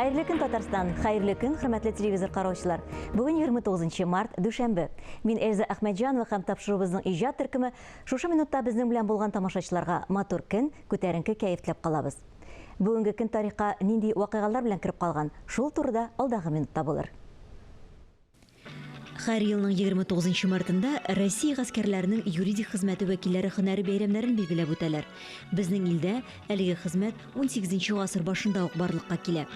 Хайырлы көн Татарстан, хайырлы көн хөрмәтле телевизор караучылар. Бүген 29 март, дүшәмбе. Мин Эльза Әхмәтҗанова һәм тапшыруыбызның иҗат төркеме шушы минутта безнең белән булган тамашачыларга матур көн, күтәренке кәеф теләп калабыз. Бүгенге көн тарихка нинди вакыйгалар белән кирип калган, шул турыда алдагы минутта булыр. Һәр елның 29 мартында Россия гаскәрләренең юридик хезмәте вәкилләре һөнәри бәйрәмнәрен билгеләп үтәләр. Безнең илдә әлеге хезмәт 18 гасыр башында ук барлыкка килә.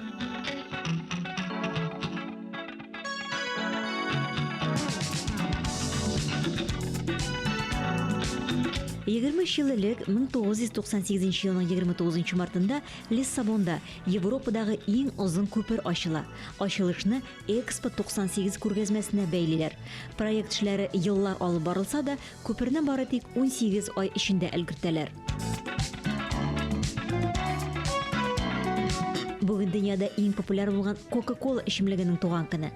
Ел элек 1998 елның 29 мартында Лиссабонда Европадагы иң озын күпер ачыла. Ачылышны Экспо 98 күргәзмәсенә бәйлиләр. Проект эшләре еллар алып барылса да, күперне бары тик 18 ай эчендә өлгертәләр. Бүген дөньяда иң популяр булган Coca-Cola эчемлегенең туган көне.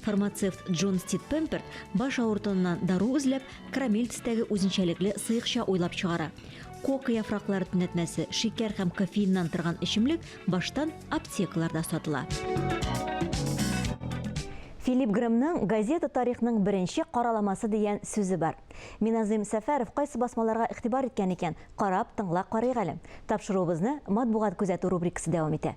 Фармацевт Джон Стит Пемпер баш авыртуыннан дару эзләп, карамель төстәге үзенчәлекле сыйыкча уйлап чыгара. Кока яфраклары төнәтмәсе, шикәр һәм кофеиннан торган эчемлек баштан аптекаларда сатыла. Филипп Грэмның газета тарихның беренче караламасы дигән сүзе бар. Миназим Сәфәров кайсы басмаларга игътибар иткән икән, карап, тыңлап карыйк әле. Тапшыруыбызны матбугат күзәтү рубрикасы дәвам итә.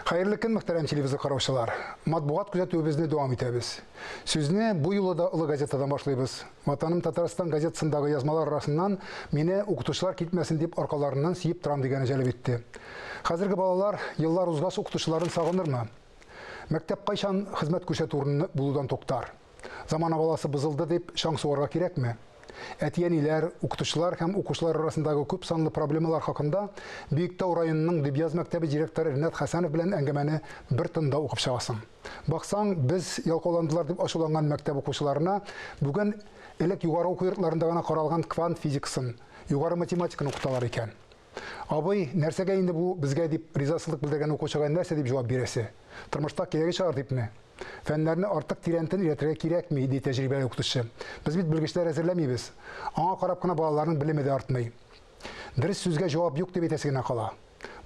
Хайырлы көн, мөхтәрәм телевизор караучылар. Матбугат күзәтүебезне дәвам итәбез. Сүзне бу юлы да Улы газетадан башлыйбыз. Ватаным Татарстан газетасындагы язмалар арасыннан мине укытучылар китмәсен дип аркаларыннан сиеп торам дигәне җәлеп итте. Хәзерге балалар еллар узгач укытучыларын сагынырмы? Мәктәп кайчан хезмәт күрсәтү урыны булудан туктар? Замана баласы бызылды дип шаң сугарга кирәкме? Әтиәниләр, укытучылар һәм укучылар арасындагы күп санлы проблемалар хакында Бөектау районының Дебьяз мәктәбе директоры Ринат Хәсәнов белән әңгәмәне бер тында укып чыгасың. Баксаң, без ялкауландылар дип ачуланган мәктәп укучыларына бүген элек югары уку йортларында гына каралган квант физикасын, югары математиканы укыталар икән. Абый, нәрсәгә инде бу безгә дип ризасызлык белдергән укучыга нәрсә дип җавап бирәсе? Тормышта кирәге чыгар дипме? Фәннәрне артык тирәнтен өйрәтергә кирәкми, ди тәҗрибәле укытучы. Без бит белгечләр әзерләмибез. Аңа карап кына балаларның белеме дә артмый. Дөрес сүзгә җавап юк дип әйтәсе генә кала.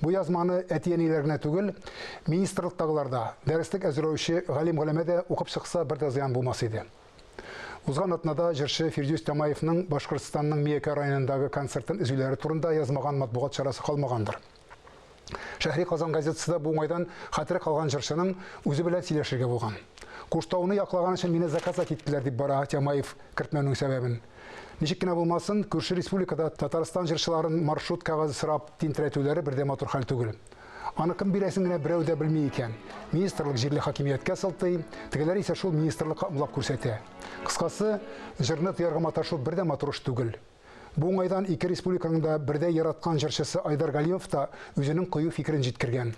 Бу язманы әтиәниләргә түгел, министрлыктагыларда, дәреслек әзерләүче галим-галәмә дә укып чыкса, бер дә зыян булмас иде. Узган атнада җырчы Фирдүс Тамаевның Башкортстанның Миякә районындагы концертын изүләре турында язмаган матбугат чарасы калмагандыр. Шәһри Казан газетасы да бу уңайдан хәтере калган җырчының үзе белән сөйләшергә булган. Куштауны яклаган өчен мине заказать иттеләр дип бара Тамаев кертмәүнең сәбәбен. Ничек кенә булмасын, күрше республикада Татарстан җырчыларын маршрут кәгазы сорап тинтерәтүләре бер дә матур хәл түгел. Аны кем бирәсен генә берәү дә белми икән. Министрлык җирле хакимияткә сылтый, тегеләр исә шул министрлыкка ымлап күрсәтә. Кыскасы, җырны тыярга маташу бер дә матур эш түгел. Бу уңайдан ике республиканың да бердә яраткан җырчысы Айдар Галимов та үзенең кыю фикерен җиткергән.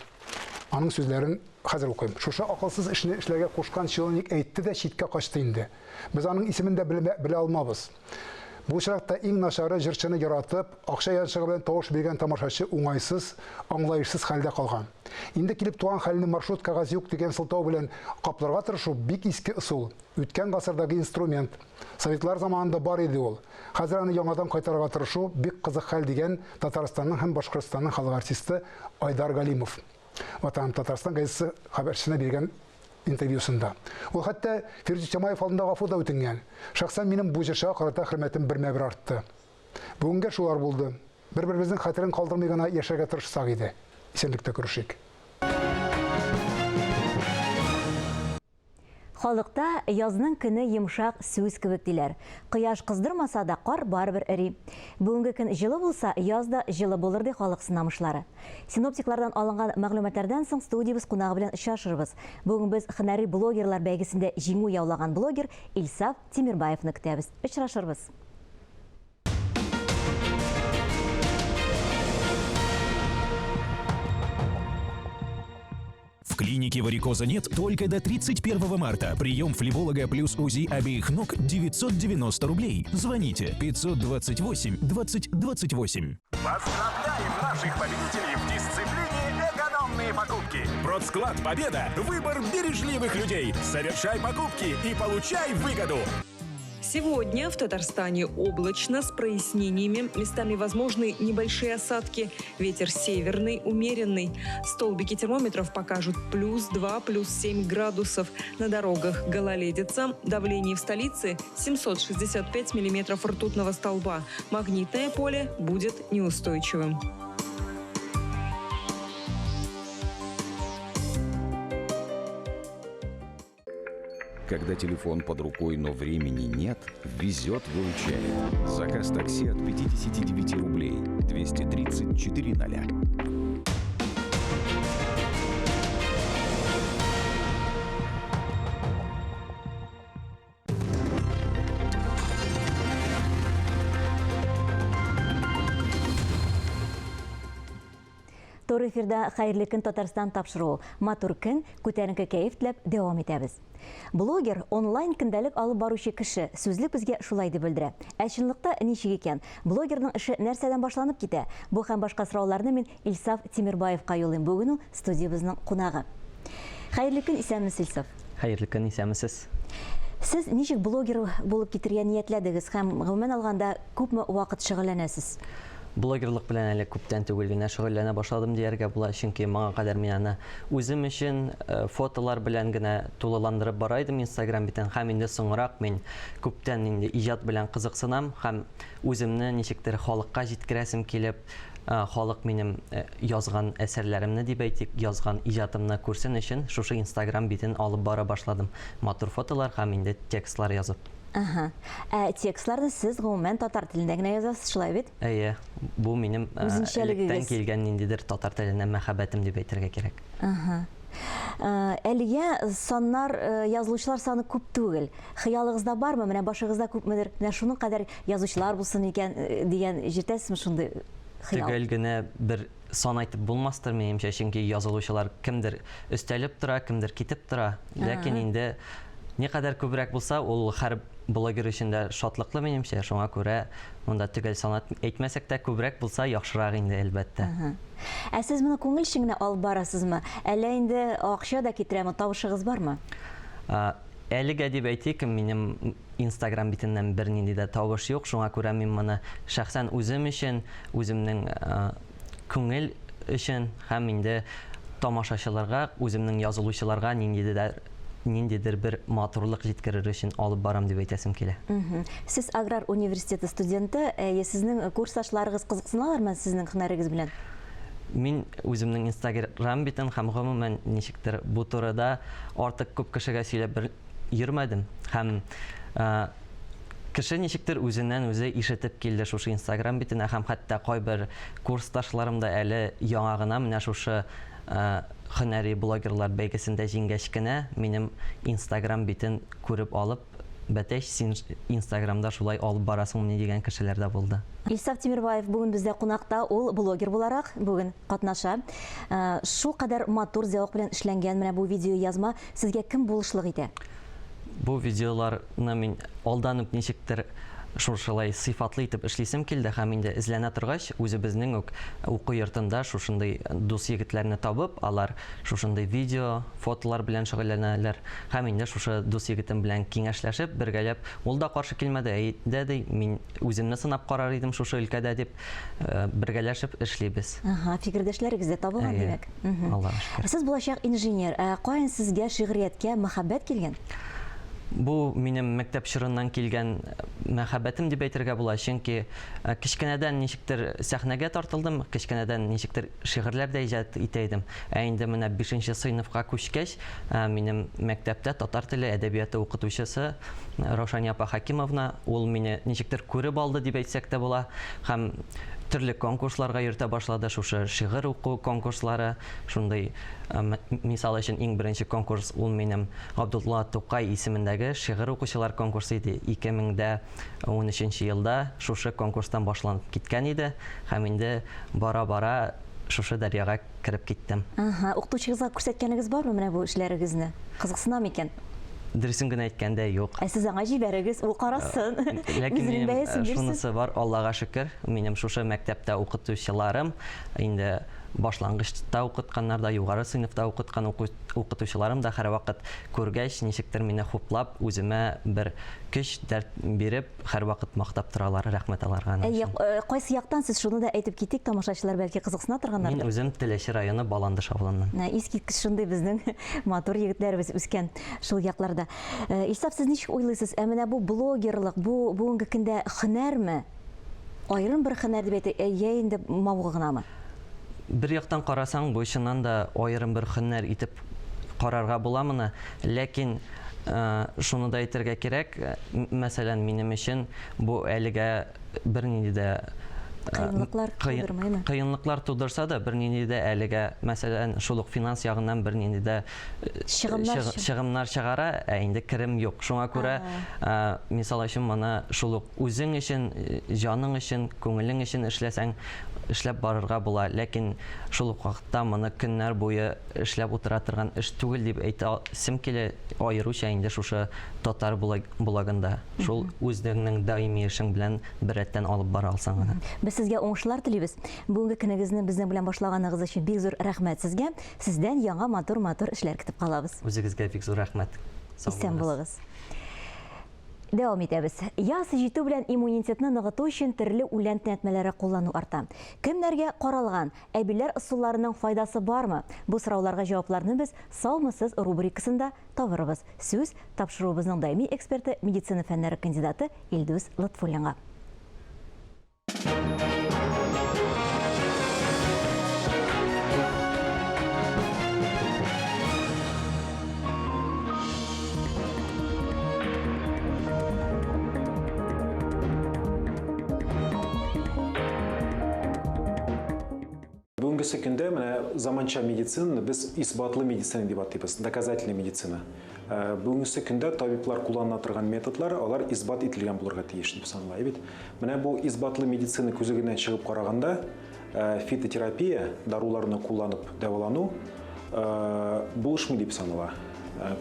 Аның сүзләрен хәзер укыйм. Шушы акылсыз эшне эшләргә кушкан чиновник әйтте дә читкә качты инде. Без аның исемен дә белә алмабыз. Бу чакта иң начары җырчыны яратып, акча янчыгы белән тавыш биргән тамашачы уңайсыз, аңлаешсыз хәлдә калган. Инде килеп туган хәлне маршрут кәгазы юк дигән сылтау белән капларга тырышу бик иске ысул. Үткән гасырдагы инструмент. Советлар заманында бар иде ул. Хәзер аны яңадан кайтарырга тырышу бик кызык хәл дигән Татарстанның һәм Башкортстанның халык артисты Айдар Галимов. Ватаным Татарстан газетасы хәбәрчесенә биргән интервьюсында. Ул хәтта Фирдүс Тамаев алдында гафу да үтенгән. Шәхсән минем бу җырчыга карата хөрмәтем бермә-бер артты. Бүгенгә шулар булды. Бер-беребезнең хәтерен калдырмый гына яшәргә тырышсак иде. Исәнлектә күрешик. Халыкта язның көне йомшак сүз кебек диләр. Кояш кыздырмаса да кар барбер эри. Бүгенге көн җылы булса, язда җылы булыр ди халык сынамышлары. Синоптиклардан алынган мәгълүматлардан соң студиябыз кунагы белән очрашырбыз. Бүген без һөнәри блогерлар бәйгесендә җиңү яулаган блогер Илсаф Тимербаевны көтәбез. Очрашырбыз. В клинике варикоза нет только до 31 марта. Прием флеболога плюс УЗИ обеих ног 990 рублей. Звоните 528 20 28. Поздравляем наших победителей в дисциплине «Экономные покупки». Продсклад «Победа» – выбор бережливых людей. Совершай покупки и получай выгоду. Сегодня в Татарстане облачно с прояснениями. Местами возможны небольшие осадки. Ветер северный, умеренный. Столбики термометров покажут +2, +7 градусов. На дорогах гололедица. Давление в столице 765 миллиметров ртутного столба. Магнитное поле будет неустойчивым. Когда телефон под рукой, но времени нет, везет-выручает. Заказ такси от 59 рублей. 230 400. Тор эфирда хайрлы көн Татарстан тапшыру. Матур көн, күтәренке кәйф теләп дәвам итәбез. Блогер онлайн көндәлек алып баручы кеше сүзлек безгә шулай дип белдерә. Ә чынлыкта ничек икән? Блогерның эше нәрсәдән башланып китә? Бу һәм башка сорауларны мин Илсаф Тимербаевка юллыйм. Бүген ул студиябызның кунагы. Хайрлы көн, исәнмесез, Илсаф? Хайрлы көн, исәнмесез. Сез ничек блогер булып китергә ниятләдегез һәм гомумән алганда күпме вакыт шөгыльләнәсез? Блогерлык белән әле күптән түгел генә шөгыльләнә башладым дияргә була, чөнки моңа кадәр мин аны үзем өчен фотолар белән генә тулыландырып бара идем Instagram битен, һәм инде соңрак мин күптән инде иҗат белән кызыксынам һәм үземне ничектер халыкка җиткерәсем килеп, халык минем язган әсәрләремне дип әйтик, язган иҗатымны күрсен өчен шушы Instagram битен алып бара башладым. Матур фотолар һәм инде текстлар язып. Текстларны сез гомумән татар телендә генә язасыз, шулай бит? Әйе, бу минем электән килгән ниндидер татар теленә мәхәббәтем дип әйтергә кирәк. Әлегә саннар, язылучылар саны күп түгел. Хыялыгызда бармы? Менә башыгызда күпмедер, менә шуның кадәр язучылар булсын икән дигән җиртәсезме шундый хыял? Төгәл генә бер сан әйтеп булмастыр минемчә, чөнки язылучылар кемдер өстәлеп тора, кемдер китеп тора. Ләкин инде никадәр күбрәк булса, ул һәр блогер өчен дә шатлыклы минемчә. Шуңа күрә монда төгәл санат әйтмәсәк тә күбрәк булса яхшырак инде әлбәттә. Ә сез моны күңел өчен генә алып барасызмы? Әллә инде акча да китерәме, табышыгыз бармы? Әлегә дип әйтик, минем Instagram битеннән бер нинди дә табыш юк. Шуңа күрә мин моны шәхсән үзем өчен, үземнең күңел өчен һәм инде тамашачыларга, үземнең язылучыларга ниндидер бер матурлык җиткерер өчен алып барам дип әйтәсем килә. Сез аграр университеты студенты, сезнең курсташларыгыз кызыксыналармы сезнең һөнәрегез белән? Мин үземнең Instagram битен һәм гомумән ничектер бу турыда артык күп кешегә сөйләп йөрмәдем. Һәм кеше ничектер үзеннән үзе ишетеп килде шушы Instagram битенә, һәм хәтта кайбер курсташларым да әле яңа гына менә шушы һөнәри блогерлар бәйгесендә җиңгәч кенә минем Instagram битен күреп алып, бәтәч син Instagramда шулай алып барасыңмы дигән кешеләр дә булды. Илсаф Тимербаев бүген бездә кунакта, ул блогер буларак бүген катнаша. Шул кадәр матур зәвык белән эшләнгән менә бу видео язма сезгә кем булышлык итә? Бу видеоларны мин алданып ничектер шушылай сыйфатлы итеп эшлисем килде, һәм инде эзләнә торгач, үзебезнең үк уку йортында шушындый дус егетләрне табып, алар шушындый видео, фотолар белән шөгыльләнәләр, һәм инде шушы дус егетем белән киңәшләшеп, бергәләп, ул да каршы килмәде, әйтде, мин үземне сынап карар идем шушы өлкәдә дип, бергәләшеп эшлибез. Фикердәшләрегез дә табылган димәк. Аллаһка шөкер. Сез булачак инженер, каян сезгә шигърияткә мәхәббәт килгән? Бу минем мәктәп чорыннан килгән мәхәббәтем дип әйтергә була, чөнки кичкенәдән ничектер сәхнәгә тартылдым, кичкенәдән ничектер шигырьләр дә иҗат итә идем. Ә инде менә 5нче сыйныфка күчкәч, минем мәктәптә татар теле әдәбияты укытучысы Рошания апа Хакимовна, ул мине ничектер күреп алды дип әйтсәк тә була, һәм төрле конкурсларга йөртә башлады, шушы шигырь уку конкурслары, шундый мисал өчен иң беренче конкурс ул минем Габдулла Тукай исемендәге шигырь укучылар конкурсы иде. 2013 елда шушы конкурстан башланып киткән иде, һәм инде бара-бара шушы дәрьяга кирип киттем. Укытучыгызга күрсәткәнегез бармы менә бу эшләрегезне? Кызыксынам икән. Дөресен генә әйткәндә юк. Сез аңа җибәрегез, ул карасын. Ләкин минем шунысы бар, Аллага шөкер, минем шушы мәктәптә укытучыларым инде башлангычта укытканнар да, югары сыйныфта укыткан укытучыларым да һәрвакыт күргәч, ничектер мине хуплап, үземә бер көч, дәрт биреп, һәрвакыт мактап торалар. Рәхмәт аларга. Кайсы яктан сез шуны да әйтеп китик, тамашачылар бәлки кызыксына Мин торганнардыр. үзем Теләче районы Баландыш авылыннан. Искиткеч шундый безнең матур егетләребез үскән шул якларда. Исәп, сез ничек уйлыйсыз? Менә бу блогерлык, бу бүгенге көндә һөнәрме? Айрым бер һөнәр дип әйтә, я инде мавыгы гынамы? Бер яктан карасаң, бу чыннан да аерым бер һөнәр итеп карарга буламыны, ләкин шуны да әйтергә кирәк, мәсәлән, минем өчен бу әлегә бернинди дә кыенлыклар тудырса да, бернинди дә әлегә, мәсәлән, шул ук финанс ягыннан бернинди дә чыгымнар чыгара, инде керем юк. Шуңа күрә, мисал өчен, моны шул ук үзең өчен, җаның өчен, күңелең өчен эшләсәң, эшләп барырга була, ләкин шул ук вакытта моны көннәр буе эшләп утыра торган эш түгел дип әйтәсем килә, аеруча инде шушы татар булагында. Шул үзеңнең даими эшең белән беррәттән алып бара алсаң гына. Без сезгә уңышлар телибез. Бүгенге көнегезне безнең белән башлаганыгыз өчен бик зур рәхмәт сезгә. Сездән яңа матур эшләр көтеп калабыз. Үзегезгә бик зур рәхмәт. Исән булыгыз. Дәвам итәбез. Яз җитү белән иммунитетны ныгыту өчен төрле үлән тәнәтмәләре куллану арта. Кемнәргә каралган әбиләр ысулларының файдасы бармы? Бу сорауларга җавапларны без "Саумысыз" рубрикасында табырбыз. Сүз тапшыруыбызның даими эксперты, медицина фәннәре кандидаты Илдус Лотфуллинга. Бүгінгі күндә менә заманча медицина без исбатлы медицина дип атыйбыз, доказательный медицина. Бүгінгі көндә табиблар куллана торган методлар, алар исбат ителгән булырга тиеш дип санала бит. Менә бу исбатлы медицина күзегеннән чыгып караганда, фитотерапия, даруларны кулланып дәвалану булышмый дип санала.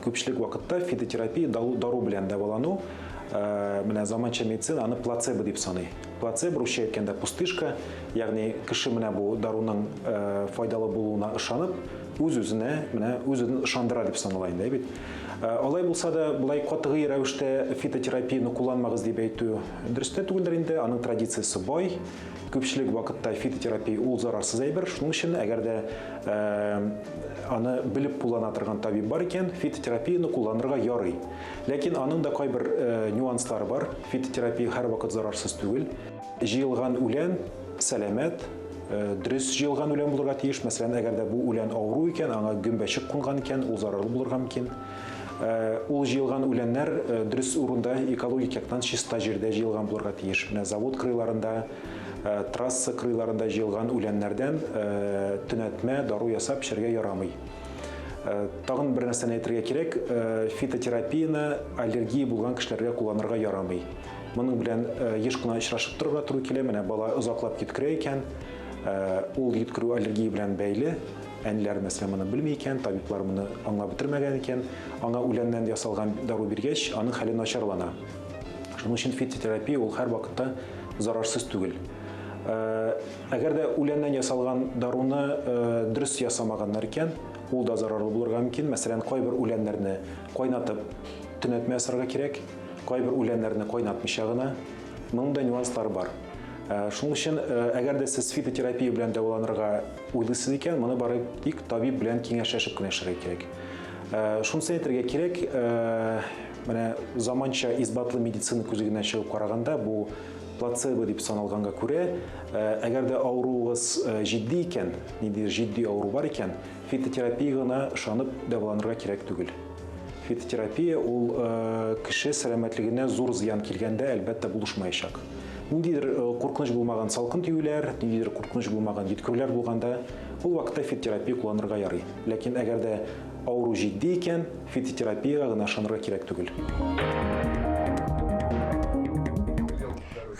Күпчелек вакытта фитотерапия дару белән дәвалану, менә заманча медицина аны плацебо дип саный. Плацебо русча әйткәндә пустышка, ягъни кеше менә бу даруның файдалы булуына ышанып, үз-үзен ышандыра дип санала инде бит. Алай булса да, булай катгый рәвештә фитотерапияны кулланмагыз дип әйтү дөрес түгелдер инде, аның традициясе бай. Күпчелек вакытта фитотерапия ул зарарсыз әйбер. Шуның өчен, әгәр дә аны белеп куллана торган табиб бар икән, фитотерапияны кулланырга ярый. Ләкин аның да кайбер нюанслары бар. Фитотерапия һәрвакыт зарарсыз түгел. Җыелган үлән сәламәт, дөрес җыелган үлән булырга тиеш. Мәсәлән, әгәр дә бу үлән авыру икән, аңа гөмбәчек кунган икән, ул зарарлы булырга мөмкин. Ул җыелган үләннәр дөрес урында, экологик яктан чиста җирдә җыелган булырга тиеш. Менә завод кырыйларында, трасса кырыйларында җыелган үләннәрдән төнәтмә, дару ясап эшләргә ярамый. Тагын бер нәрсәне әйтергә кирәк, фитотерапияны аллергия булган кешеләргә кулланырга ярамый. Моның белән еш кына очрашып торырга туры килә. Менә бала озаклап киткерә икән, ул киткерү аллергия белән бәйле. Әниләр мәсәлән моны белми икән, табиблар моны аңлап бетермәгән икән, аңа үләннән ясалган дару биргәч, аның хәле начарлана. Шуның өчен фитотерапия ул һәрвакытта зарарсыз түгел. Әгәр дә үләннән ясалган даруны дөрес ясамаганнар икән, ул да зарарлы булырга мөмкин. Мәсәлән, кайбер үләннәрне кайнатып төнәтмә ясарга кирәк, кайбер үләннәрне кайнатмыйча гына. Моның да нюанслары бар. Шуның өчен, әгәр дә сез фитотерапия белән дәваланырга уйлыйсыз икән, моны барып тик табиб белән киңәшләшеп кенә эшләргә кирәк. Шунысын әйтергә кирәк, менә заманча исбатлы медицина күзегеннән чыгып караганда, бу плацебо дип саналганга күрә, әгәр дә авыруыгыз җитди икән, ниндидер җитди авыру бар икән, фитотерапия гына ышанып дәваланырга кирәк түгел. Фитотерапия ул кеше сәламәтлегенә зур зыян килгәндә әлбәттә булышмаячак. Ниндидер куркыныч булмаган салкын тиюләр, ниндидер куркыныч булмаган җиткерүләр булганда, ул вакытта фитотерапия кулланырга ярый. Ләкин әгәр дә авыру җитди икән, фитотерапияга гына ышанырга кирәк түгел.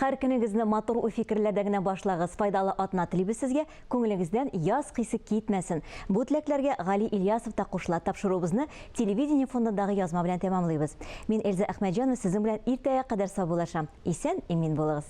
Һәр көнегезне матур фикерләрдә генә башлагыз. Файдалы атна телибез сезгә. Күңелегездән яз кыйсы китмәсен. Бу теләкләргә Гали Ильясов та кушыла. Тапшыруыбызны телевидение фондындагы язма белән тәмамлыйбыз. Мин Эльза Әхмәтҗанова сезнең белән иртәгә кадәр саубуллашам. Исән, имин булыгыз.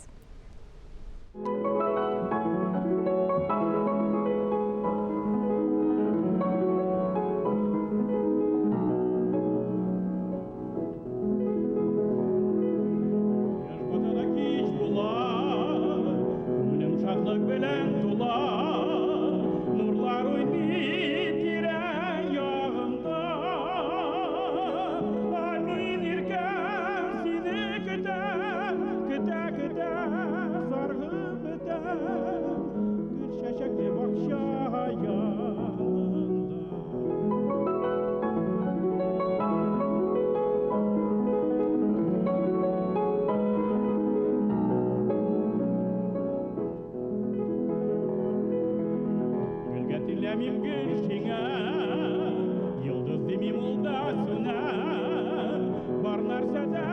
Көремін гүлшеңе, йылдыз демей молдасына, бар нарсада